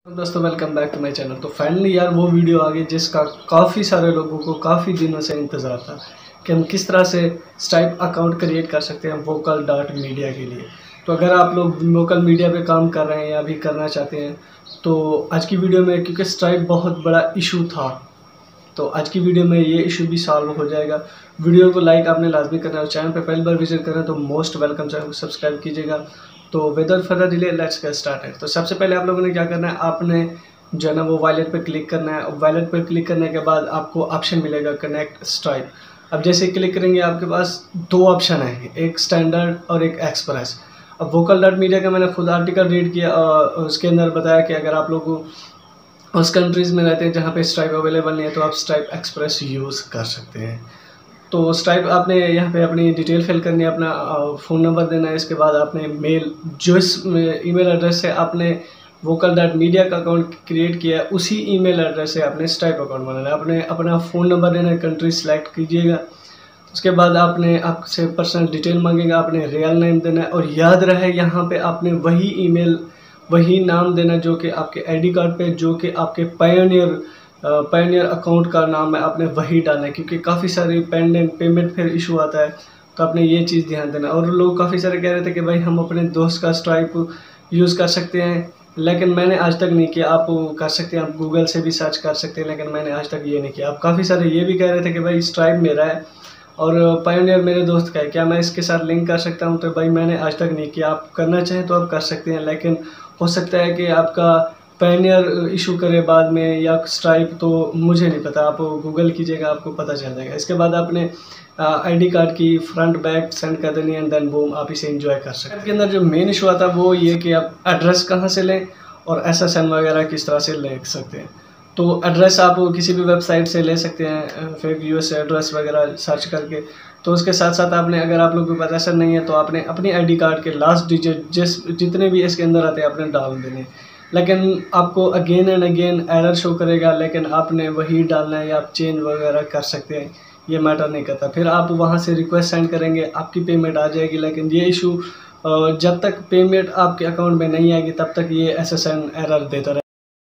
तो दोस्तों welcome back to my channel. तो फाइनली यार वो वीडियो आ गई जिसका काफ़ी सारे लोगों को काफ़ी दिनों से इंतज़ार था कि हम किस तरह से स्ट्राइप अकाउंट क्रिएट कर सकते हैं वोकल डॉट मीडिया के लिए। तो अगर आप लोग वोकल मीडिया पे काम कर रहे हैं या अभी करना चाहते हैं तो आज की वीडियो में, क्योंकि स्ट्राइप बहुत बड़ा इशू था, तो आज की वीडियो में ये इशू भी सॉल्व हो जाएगा। वीडियो को लाइक आपने लाजमी करना है और चैनल पे पहली बार विजिट करें तो मोस्ट वेलकम, चैनल को सब्सक्राइब कीजिएगा। तो without further delay let's get started. तो सबसे पहले आप लोगों ने क्या करना है, आपने जो है ना वो वॉलेट पे क्लिक करना है। वॉलेट पे क्लिक करने के बाद आपको ऑप्शन मिलेगा कनेक्ट स्ट्राइप। अब जैसे क्लिक करेंगे आपके पास दो ऑप्शन है, एक स्टैंडर्ड और एक एक्सप्रेस। अब वोकल डॉट मीडिया का मैंने खुद आर्टिकल रीड किया और उसके अंदर बताया कि अगर आप लोग उस कंट्रीज़ में रहते हैं जहाँ पे स्ट्राइप अवेलेबल नहीं है तो आप स्ट्राइप एक्सप्रेस यूज़ कर सकते हैं। तो स्ट्राइप आपने यहाँ पे अपनी डिटेल फिल करनी है, अपना फ़ोन नंबर देना है। इसके बाद आपने मेल, जो इस ईमेल एड्रेस से आपने वोकल डॉट मीडिया का अकाउंट क्रिएट किया है उसी ईमेल एड्रेस से आपने स्ट्राइप अकाउंट बनाना है। आपने अपना फ़ोन नंबर देना है, कंट्री सेलेक्ट कीजिएगा। उसके बाद आपने आपसे पर्सनल डिटेल मांगेगा, आपने रियल नेम देना है और याद रहे यहाँ पे आपने वही ईमेल वही नाम देना जो कि आपके आईडी कार्ड पे, जो कि आपके पायोनियर अकाउंट का नाम है, आपने वही डालना है। क्योंकि काफ़ी सारी पेंडिंग पेमेंट फिर इशू आता है, तो आपने ये चीज़ ध्यान देना। और लोग काफ़ी सारे कह रहे थे कि भाई हम अपने दोस्त का स्ट्राइप यूज़ कर सकते हैं, लेकिन मैंने आज तक नहीं किया। आप कर सकते हैं, आप गूगल से भी सर्च कर सकते हैं, लेकिन मैंने आज तक ये नहीं किया। आप काफ़ी सारे ये भी कह रहे थे कि भाई स्ट्राइप मेरा है और पायोनियर मेरे दोस्त का है, क्या मैं इसके साथ लिंक कर सकता हूँ? तो भाई मैंने आज तक नहीं किया। आप करना चाहें तो आप कर सकते हैं, लेकिन हो सकता है कि आपका पायोनियर इशू करे बाद में या स्ट्राइप, तो मुझे नहीं पता। आप गूगल कीजिएगा, आपको पता चल जाएगा। इसके बाद आपने आईडी कार्ड की फ्रंट बैक सेंड कर देनी है, देन बूम आप इसे एंजॉय कर सकते हैं। इसके अंदर जो मेन इशू आता है वो ये कि आप एड्रेस कहाँ से लें और SSN वगैरह किस तरह से ले सकते हैं। तो एड्रेस आप किसी भी वेबसाइट से ले सकते हैं, फेक US एड्रेस वगैरह सर्च करके। तो उसके साथ साथ आपने, अगर आप लोगों के पास ऐसा नहीं है तो आपने अपनी आईडी कार्ड के लास्ट डिजिट जितने भी इसके अंदर आते हैं आपने डाल देने। लेकिन आपको again and again error show करेगा, लेकिन आपने वही डालना है या आप चेंज वगैरह कर सकते हैं, ये मैटर नहीं करता। फिर आप वहाँ से रिक्वेस्ट सेंड करेंगे, आपकी पेमेंट आ जाएगी। लेकिन ये इशू जब तक पेमेंट आपके अकाउंट में नहीं आएगी तब तक ये SSN एरर देता